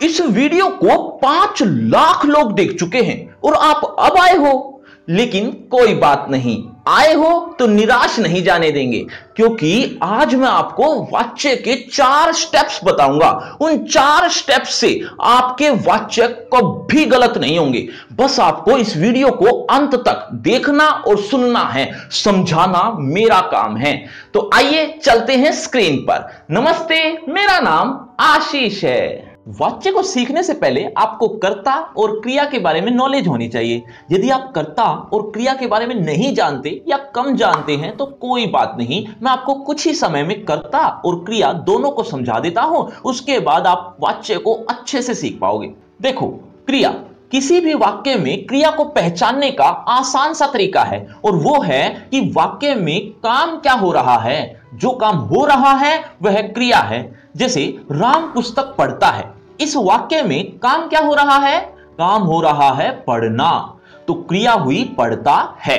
इस वीडियो को 5 लाख लोग देख चुके हैं और आप अब आए हो, लेकिन कोई बात नहीं, आए हो तो निराश नहीं जाने देंगे, क्योंकि आज मैं आपको वाच्य के 4 स्टेप्स बताऊंगा। उन 4 स्टेप्स से आपके वाच्य कभी गलत नहीं होंगे। बस आपको इस वीडियो को अंत तक देखना और सुनना है, समझाना मेरा काम है। तो आइए चलते हैं स्क्रीन पर। नमस्ते, मेरा नाम आशीष है। वाच्य को सीखने से पहले आपको कर्ता और क्रिया के बारे में नॉलेज होनी चाहिए। यदि आप कर्ता और क्रिया के बारे में नहीं जानते या कम जानते हैं तो कोई बात नहीं, मैं आपको कुछ ही समय में कर्ता और क्रिया दोनों को समझा देता हूं। उसके बाद आप वाच्य को अच्छे से सीख पाओगे। देखो, क्रिया, किसी भी वाक्य में क्रिया को पहचानने का आसान सा तरीका है, और वो है कि वाक्य में काम क्या हो रहा है। जो काम हो रहा है वह क्रिया है। जैसे राम पुस्तक पढ़ता है, इस वाक्य में काम क्या हो रहा है? काम हो रहा है पढ़ना, तो क्रिया हुई पढ़ता है।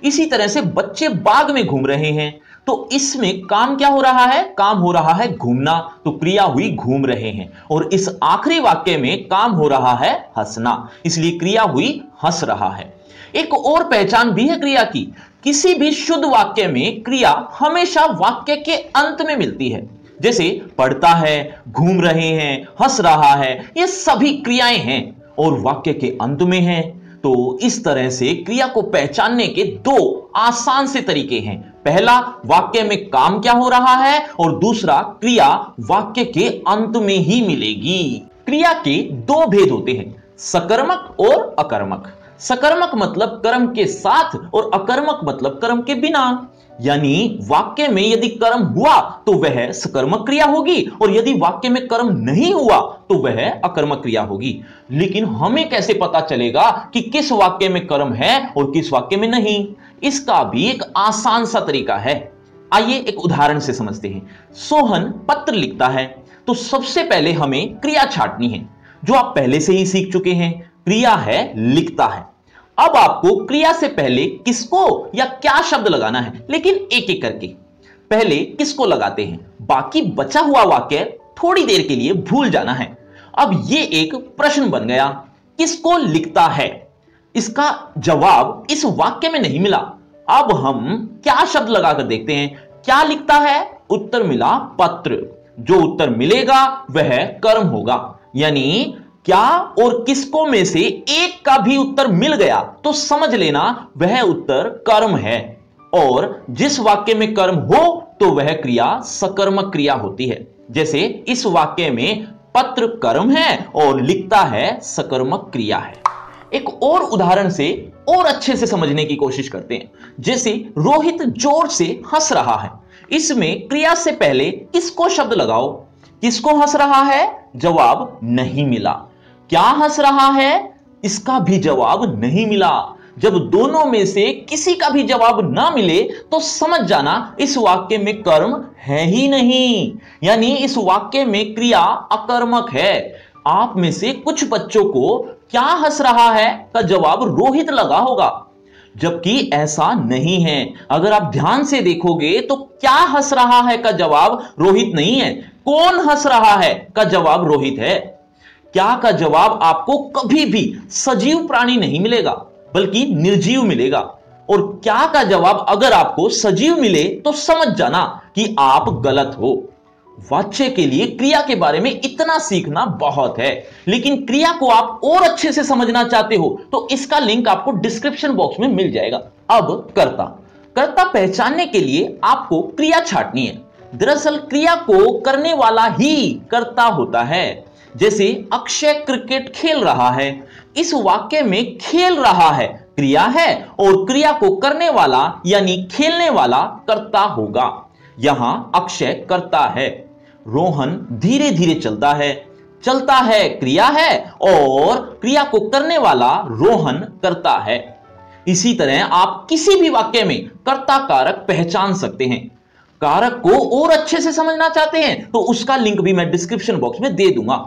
इसी तरह से बच्चे बाग में घूम रहे हैं, तो इसमें काम क्या हो रहा है? काम हो रहा है घूमना, तो क्रिया हुई घूम रहे हैं। और इस आखिरी वाक्य में काम हो रहा है हंसना, इसलिए क्रिया हुई हंस रहा है। एक और पहचान भी है क्रिया की। किसी भी शुद्ध वाक्य में क्रिया हमेशा वाक्य के अंत में मिलती है। जैसे पढ़ता है, घूम रहे हैं, हंस रहा है, ये सभी क्रियाएं हैं और वाक्य के अंत में हैं। तो इस तरह से क्रिया को पहचानने के 2 आसान से तरीके हैं। पहला, वाक्य में काम क्या हो रहा है, और दूसरा, क्रिया वाक्य के अंत में ही मिलेगी। क्रिया के 2 भेद होते हैं, सकर्मक और अकर्मक। सकर्मक मतलब कर्म के साथ और अकर्मक मतलब कर्म के बिना। यानी वाक्य में यदि कर्म हुआ तो वह सकर्मक क्रिया होगी, और यदि वाक्य में कर्म नहीं हुआ तो वह अकर्मक क्रिया होगी। लेकिन हमें कैसे पता चलेगा कि किस वाक्य में कर्म है और किस वाक्य में नहीं? इसका भी एक आसान सा तरीका है। आइए एक उदाहरण से समझते हैं। सोहन पत्र लिखता है, तो सबसे पहले हमें क्रिया छांटनी है, जो आप पहले से ही सीख चुके हैं। क्रिया है लिखता है। अब आपको क्रिया से पहले किसको या क्या शब्द लगाना है, लेकिन एक एक करके। पहले किसको लगाते हैं, बाकी बचा हुआ वाक्य थोड़ी देर के लिए भूल जाना है। अब ये एक प्रश्न बन गया, किसको लिखता है? इसका जवाब इस वाक्य में नहीं मिला। अब हम क्या शब्द लगाकर देखते हैं। क्या लिखता है? उत्तर मिला पत्र। जो उत्तर मिलेगा वह कर्म होगा। यानी क्या और किसको में से एक का भी उत्तर मिल गया तो समझ लेना वह उत्तर कर्म है। और जिस वाक्य में कर्म हो तो वह क्रिया सकर्मक क्रिया होती है। जैसे इस वाक्य में पत्र कर्म है और लिखता है सकर्मक क्रिया है। एक और उदाहरण से और अच्छे से समझने की कोशिश करते हैं। जैसे रोहित जोर से हंस रहा है, इसमें क्रिया से पहले किसको शब्द लगाओ। किसको हंस रहा है? जवाब नहीं मिला। क्या हंस रहा है? इसका भी जवाब नहीं मिला। जब दोनों में से किसी का भी जवाब ना मिले तो समझ जाना इस वाक्य में कर्म है ही नहीं, यानी इस वाक्य में क्रिया अकर्मक है। आप में से कुछ बच्चों को क्या हंस रहा है का जवाब रोहित लगा होगा, जबकि ऐसा नहीं है। अगर आप ध्यान से देखोगे तो क्या हंस रहा है का जवाब रोहित नहीं है, कौन हंस रहा है का जवाब रोहित है। क्या का जवाब आपको कभी भी सजीव प्राणी नहीं मिलेगा, बल्कि निर्जीव मिलेगा। और क्या का जवाब अगर आपको सजीव मिले तो समझ जाना कि आप गलत हो। वाच्य के लिए क्रिया के बारे में इतना सीखना बहुत है, लेकिन क्रिया को आप और अच्छे से समझना चाहते हो तो इसका लिंक आपको डिस्क्रिप्शन बॉक्स में मिल जाएगा। अब कर्ता। कर्ता पहचानने के लिए आपको क्रिया छांटनी है। दरअसल क्रिया को करने वाला ही कर्ता होता है। जैसे अक्षय क्रिकेट खेल रहा है, इस वाक्य में खेल रहा है क्रिया है और क्रिया को करने वाला यानी खेलने वाला कर्ता होगा। यहां अक्षय कर्ता है। रोहन धीरे धीरे चलता है क्रिया है और क्रिया को करने वाला रोहन करता है। इसी तरह आप किसी भी वाक्य में कर्ता कारक पहचान सकते हैं। कारक को और अच्छे से समझना चाहते हैं तो उसका लिंक भी मैं डिस्क्रिप्शन बॉक्स में दे दूंगा।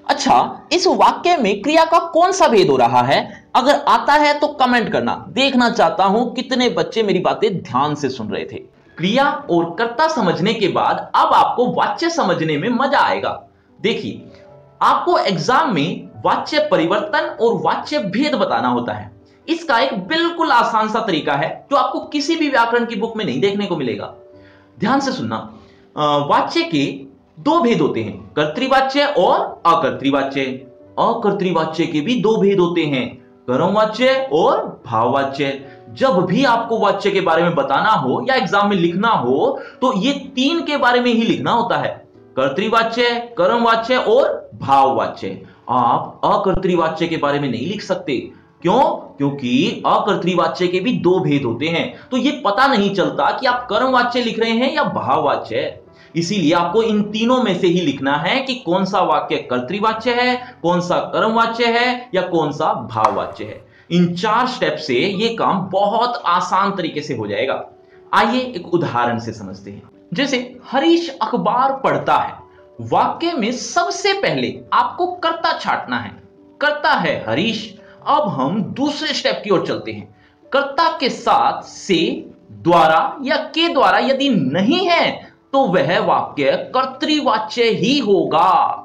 अच्छा, इस वाक्य में क्रिया का कौन सा भेद हो रहा है? अगर आता है तो कमेंट करना। देखना चाहता हूं कितने बच्चे मेरी बातें ध्यान से सुन रहे थे। क्रिया और कर्ता समझने के बाद अब आपको वाच्य समझने में मजा आएगा। देखिए, आपको एग्जाम में वाच्य परिवर्तन और वाच्य भेद बताना होता है। इसका एक बिल्कुल आसान सा तरीका है जो आपको किसी भी व्याकरण की बुक में नहीं देखने को मिलेगा। ध्यान से सुनना। वाच्य के दो भेद होते हैं, कर्तृवाच्य और अकर्तृवाच्य। अकर्तृवाच्य के भी दो भेद होते हैं, कर्मवाच्य और भाववाच्य। जब भी आपको वाच्य के बारे में बताना हो या एग्जाम में लिखना हो तो ये तीन के बारे में ही लिखना होता है, कर्तृवाच्य, कर्मवाच्य और भाववाच्य। आप अकर्तृवाच्य के बारे में नहीं लिख सकते। क्यों? क्योंकि अकर्तृवाच्य के भी दो भेद होते हैं, तो ये पता नहीं चलता कि आप कर्मवाच्य लिख रहे हैं या भाववाच्य। इसीलिए आपको इन तीनों में से ही लिखना है कि कौन सा वाक्य कर्तृवाच्य है, कौन सा कर्मवाच्य है या कौन सा भाववाच्य है। इन 4 स्टेप से ये काम बहुत आसान तरीके से हो जाएगा। आइए एक उदाहरण से समझते हैं। जैसे हरीश अखबार पढ़ता है, वाक्य में सबसे पहले आपको कर्ता छांटना है। कर्ता है हरीश। अब हम दूसरे स्टेप की ओर चलते हैं। कर्ता के साथ से, द्वारा या के द्वारा यदि नहीं है तो वह वाक्य कर्तृवाच्य ही होगा।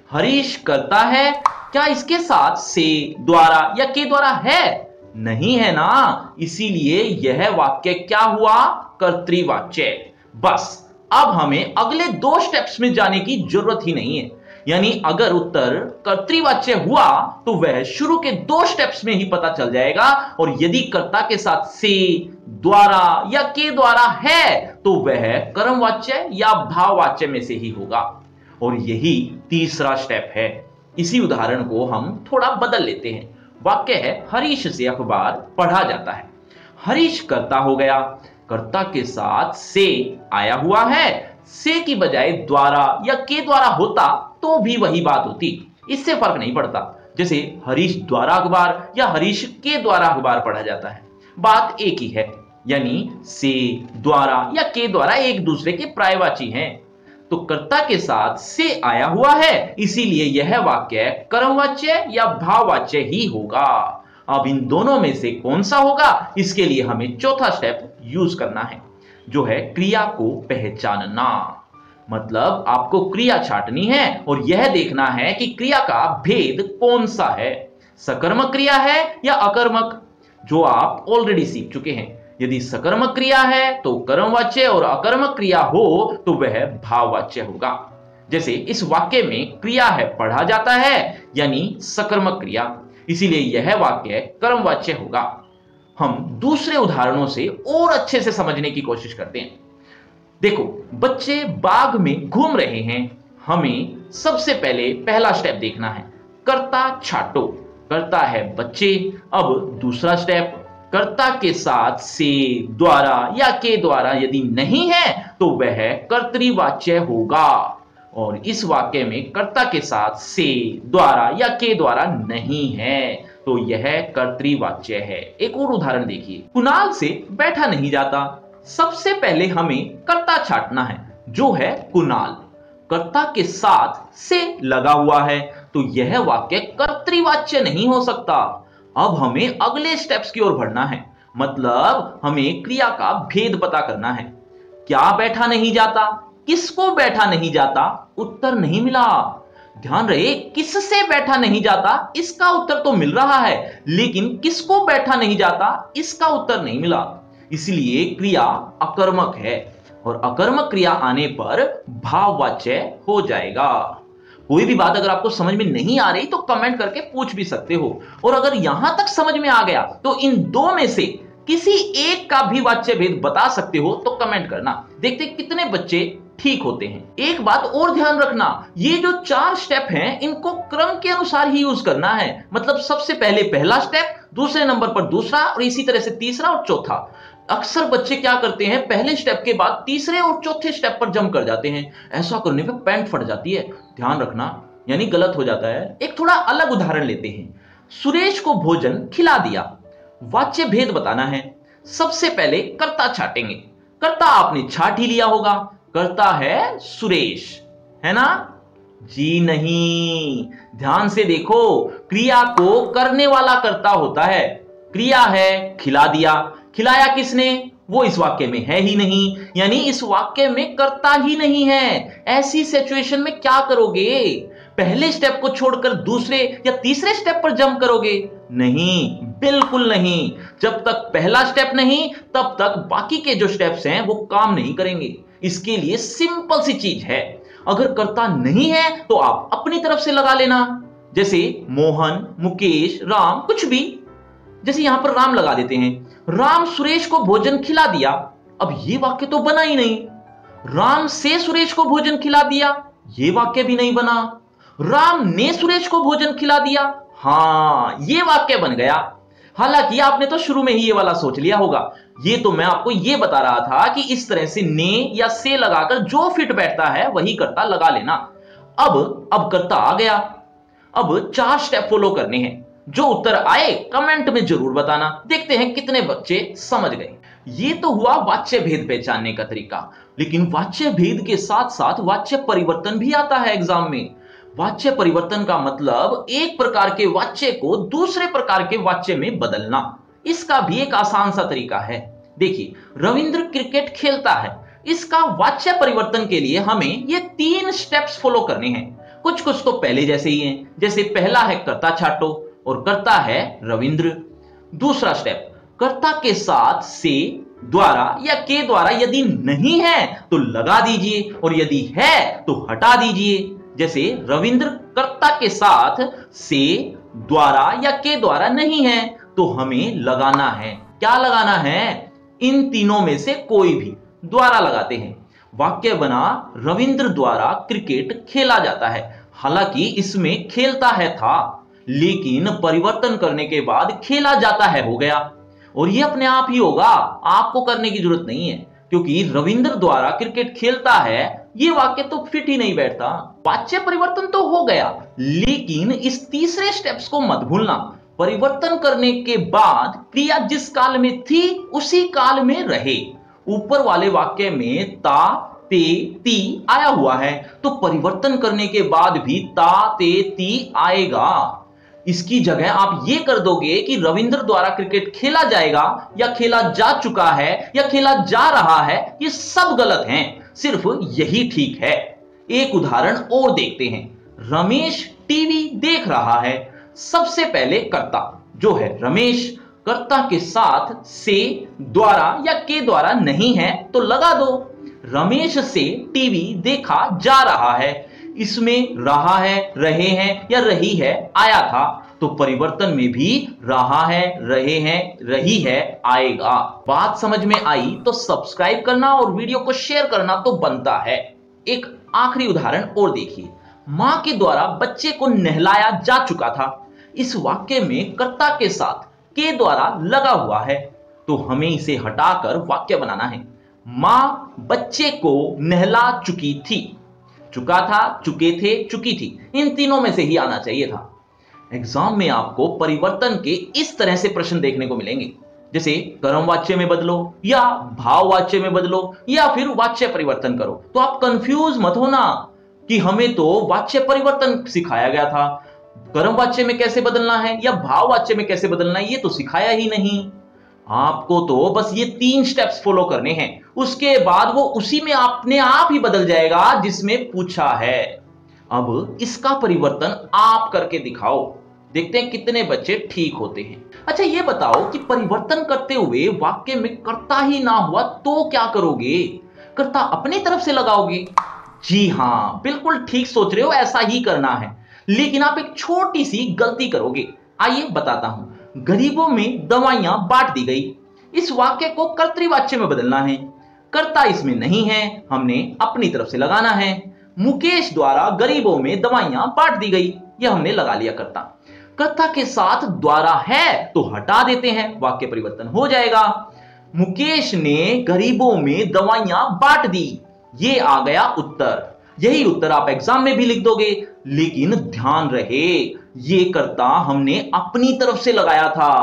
हरीश करता है, क्या इसके साथ से, द्वारा या के द्वारा है? नहीं है ना, इसीलिए यह वाक्य क्या हुआ? कर्तृवाच्य। बस अब हमें अगले 2 स्टेप्स में जाने की जरूरत ही नहीं है। यानी अगर उत्तर कर्तृवाच्य हुआ तो वह शुरू के 2 स्टेप्स में ही पता चल जाएगा, और यदि कर्ता के साथ से, द्वारा या के द्वारा है तो वह कर्मवाच्य या भाववाच्य में से ही होगा। और यही तीसरा स्टेप है। इसी उदाहरण को हम थोड़ा बदल लेते हैं। वाक्य है हरीश से अखबार पढ़ा जाता है। हरीश कर्ता हो गया, कर्ता के साथ से आया हुआ है। से की बजाय द्वारा या के द्वारा होता तो भी वही बात होती, इससे फर्क नहीं पड़ता। जैसे हरीश द्वारा अखबार या हरीश के द्वारा अखबार पढ़ा जाता है, बात एक ही है। यानी से, द्वारा या के द्वारा एक दूसरे के पर्यायवाची हैं। तो कर्ता के साथ से आया हुआ है, इसीलिए यह वाक्य कर्मवाच्य या भाववाच्य ही होगा। अब इन दोनों में से कौन सा होगा, इसके लिए हमें चौथा स्टेप यूज करना है, जो है क्रिया को पहचानना। मतलब आपको क्रिया छांटनी है और यह देखना है कि क्रिया का भेद कौन सा है, सकर्मक क्रिया है या अकर्मक, जो आप ऑलरेडी सीख चुके हैं। यदि सकर्मक क्रिया है तो कर्मवाच्य और अकर्मक क्रिया हो तो वह भाववाच्य होगा। जैसे इस वाक्य में क्रिया है पढ़ा जाता है, यानी सकर्मक क्रिया, इसीलिए यह वाक्य कर्मवाच्य होगा। हम दूसरे उदाहरणों से और अच्छे से समझने की कोशिश करते हैं। देखो, बच्चे बाग में घूम रहे हैं। हमें सबसे पहले पहला स्टेप देखना है, कर्ता छांटो। कर्ता है बच्चे। अब दूसरा स्टेप, कर्ता के साथ से, द्वारा या के द्वारा यदि नहीं है तो वह कर्तृवाच्य होगा। और इस वाक्य में कर्ता के साथ से, द्वारा या के द्वारा नहीं है तो यह कर्तृवाच्य है। एक और उदाहरण देखिए, कुणाल से बैठा नहीं जाता। सबसे पहले हमें कर्ता छांटना है, जो है कुणाल। कर्ता के साथ से लगा हुआ है तो यह वाक्य कर्तृवाच्य नहीं हो सकता। अब हमें अगले स्टेप्स की ओर बढ़ना है, मतलब हमें क्रिया का भेद पता करना है। क्या बैठा नहीं जाता, किसको बैठा नहीं जाता, उत्तर नहीं मिला। ध्यान रहे, किससे बैठा नहीं जाता इसका उत्तर तो मिल रहा है, लेकिन किसको बैठा नहीं जाता इसका उत्तर नहीं मिला। इसलिए क्रिया अकर्मक है और अकर्मक क्रिया आने पर भाववाच्य हो जाएगा। कोई भी बात अगर आपको समझ में नहीं आ रही तो कमेंट करके पूछ भी सकते हो, और अगर यहां तक समझ में आ गया तो इन 2 में से किसी एक का भी वाच्य भेद बता सकते हो तो कमेंट करना। देखते कितने बच्चे ठीक होते हैं। एक बात और ध्यान रखना, ये जो 4 स्टेप हैं इनको क्रम के अनुसार ही यूज करना है। मतलब सबसे पहले पहला स्टेप, दूसरे नंबर पर दूसरा, और इसी तरह से तीसरा और चौथा। अक्सर बच्चे क्या करते हैं, पहले स्टेप के बाद तीसरे और चौथे स्टेप पर जंप कर जाते हैं। ऐसा करने पे पैंट फट जाती है, ध्यान रखना, यानी गलत हो जाता है। एक थोड़ा अलग उदाहरण लेते हैं। सुरेश को भोजन खिला दिया। वाच्य भेद बताना है। सबसे पहले कर्ता छाटेंगे। कर्ता आपने छाट ही लिया होगा, कर्ता है सुरेश, है ना? जी नहीं, ध्यान से देखो, क्रिया को करने वाला कर्ता होता है। क्रिया है खिला दिया, खिलाया किसने, वो इस वाक्य में है ही नहीं, यानी इस वाक्य में कर्ता ही नहीं है। ऐसी सिचुएशन में क्या करोगे, पहले स्टेप को छोड़कर दूसरे या तीसरे स्टेप पर जंप करोगे? नहीं, बिल्कुल नहीं। जब तक पहला स्टेप नहीं तब तक बाकी के जो स्टेप्स हैं वो काम नहीं करेंगे। इसके लिए सिंपल सी चीज है, अगर कर्ता नहीं है तो आप अपनी तरफ से लगा लेना। जैसे मोहन, मुकेश, राम, कुछ भी। जैसे यहां पर राम लगा देते हैं, राम सुरेश को भोजन खिला दिया। अब ये वाक्य तो बना ही नहीं। राम से सुरेश को भोजन खिला दिया, ये वाक्य भी नहीं बना। राम ने सुरेश को भोजन खिला दिया, हां ये वाक्य बन गया। हालांकि आपने तो शुरू में ही ये वाला सोच लिया होगा। ये तो मैं आपको ये बता रहा था कि इस तरह से ने या से लगाकर जो फिट बैठता है वही कर्ता लगा लेना। अब कर्ता आ गया। अब 4 स्टेप फॉलो करने हैं। जो उत्तर आए कमेंट में जरूर बताना। देखते हैं कितने बच्चे समझ गए। ये तो हुआ वाच्य भेद पहचानने का तरीका, लेकिन वाच्य भेद के साथ साथ वाच्य परिवर्तन भी आता है एग्जाम में। वाच्य परिवर्तन का मतलब एक प्रकार के वाच्य को दूसरे प्रकार के वाच्य में बदलना। इसका भी एक आसान सा तरीका है। देखिए, रविंद्र क्रिकेट खेलता है। इसका वाच्य परिवर्तन के लिए हमें ये 3 स्टेप्स फॉलो करने हैं। कुछ कुछ तो पहले जैसे ही हैं। जैसे पहला है कर्ता छाटो और कर्ता है रविंद्र। दूसरा स्टेप, कर्ता के साथ से, द्वारा या के द्वारा यदि नहीं है तो लगा दीजिए और यदि है तो हटा दीजिए। जैसे रविंद्र कर्ता के साथ से, द्वारा या के द्वारा नहीं है तो हमें लगाना है। क्या लगाना है? इन तीनों में से कोई भी। द्वारा लगाते हैं। वाक्य बना, रविंद्र द्वारा क्रिकेट खेला जाता है। हालांकि इसमें खेलता है था, लेकिन परिवर्तन करने के बाद खेला जाता है हो गया। और ये अपने आप ही होगा, आपको करने की जरूरत नहीं है, क्योंकि रविंद्र द्वारा क्रिकेट खेलता है ये वाक्य तो फिट ही नहीं बैठता। वाच्य परिवर्तन तो हो गया, लेकिन इस तीसरे स्टेप्स को मत भूलना। परिवर्तन करने के बाद क्रिया जिस काल में थी उसी काल में रहे। ऊपर वाले वाक्य में ता, ते, ती आया हुआ है, तो परिवर्तन करने के बाद भी ता, ते, ती आएगा। इसकी जगह आप ये कर दोगे कि रविंद्र द्वारा क्रिकेट खेला जाएगा या खेला जा चुका है या खेला जा रहा है, ये सब गलत हैं, सिर्फ यही ठीक है। एक उदाहरण और देखते हैं। रमेश टीवी देख रहा है। सबसे पहले कर्ता जो है रमेश, कर्ता के साथ से, द्वारा या के द्वारा नहीं है तो लगा दो। रमेश से टीवी देखा जा रहा है। इसमें रहा है, रहे हैं या रही है आया था, तो परिवर्तन में भी रहा है, रहे हैं, रही है आएगा। बात समझ में आई तो सब्सक्राइब करना और वीडियो को शेयर करना तो बनता है। एक आखिरी उदाहरण और देखिए। मां के द्वारा बच्चे को नहलाया जा चुका था। इस वाक्य में कर्ता के साथ के द्वारा लगा हुआ है, तो हमें इसे हटाकर वाक्य बनाना है। मां बच्चे को नहला चुकी थी। चुका था, चुके थे, चुकी थी, इन तीनों में से ही आना चाहिए था। एग्जाम में आपको परिवर्तन के इस तरह से प्रश्न देखने को मिलेंगे, जैसे कर्म वाच्य में बदलो या भाव वाच्य में बदलो या फिर वाच्य परिवर्तन करो। तो आप कंफ्यूज मत होना कि हमें तो वाच्य परिवर्तन सिखाया गया था, कर्म वाच्य में कैसे बदलना है या भाव वाच्य में कैसे बदलना है ये तो सिखाया ही नहीं। आपको तो बस ये 3 स्टेप्स फॉलो करने हैं, उसके बाद वो उसी में अपने आप ही बदल जाएगा जिसमें पूछा है। अब इसका परिवर्तन आप करके दिखाओ, देखते हैं कितने बच्चे ठीक होते हैं। अच्छा ये बताओ कि परिवर्तन करते हुए वाक्य में कर्ता ही ना हुआ तो क्या करोगे? कर्ता अपनी तरफ से लगाओगे? जी हां, बिल्कुल ठीक सोच रहे हो, ऐसा ही करना है। लेकिन आप एक छोटी सी गलती करोगे। आइए बताता हूं। गरीबों में दवाइयां बांट दी गई। इस वाक्य को कर्तृवाच्य में बदलना है। कर्ता इसमें नहीं है, हमने अपनी तरफ से लगाना है। मुकेश द्वारा गरीबों में दवाइयां बांट दी गई, यह हमने लगा लिया कर्ता। कर्ता के साथ द्वारा है तो हटा देते हैं, वाक्य परिवर्तन हो जाएगा। मुकेश ने गरीबों में दवाइयां बांट दी, ये आ गया उत्तर। यही उत्तर आप एग्जाम में भी लिख दोगे, लेकिन ध्यान रहे ये कर्ता हमने अपनी तरफ से लगाया था,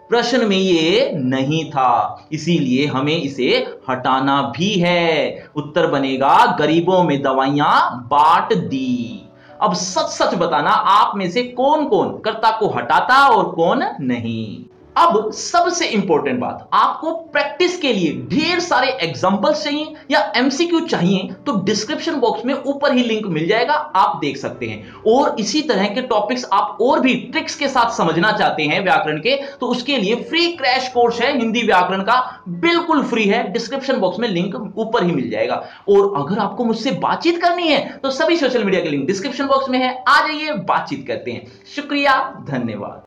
प्रश्न में ये नहीं था, इसीलिए हमें इसे हटाना भी है। उत्तर बनेगा गरीबों में दवाइयां बांट दी। अब सच सच बताना, आप में से कौन कौन कर्ता को हटाता और कौन नहीं। अब सबसे इंपॉर्टेंट बात, आपको प्रैक्टिस के लिए ढेर सारे एग्जांपल्स चाहिए या एमसीक्यू चाहिए तो डिस्क्रिप्शन बॉक्स में ऊपर ही लिंक मिल जाएगा, आप देख सकते हैं। और इसी तरह के टॉपिक्स आप और भी ट्रिक्स के साथ समझना चाहते हैं व्याकरण के, तो उसके लिए फ्री क्रैश कोर्स है हिंदी व्याकरण का, बिल्कुल फ्री है, डिस्क्रिप्शन बॉक्स में लिंक ऊपर ही मिल जाएगा। और अगर आपको मुझसे बातचीत करनी है तो सभी सोशल मीडिया के लिंक डिस्क्रिप्शन बॉक्स में है, आ जाइए बातचीत करते हैं। शुक्रिया, धन्यवाद।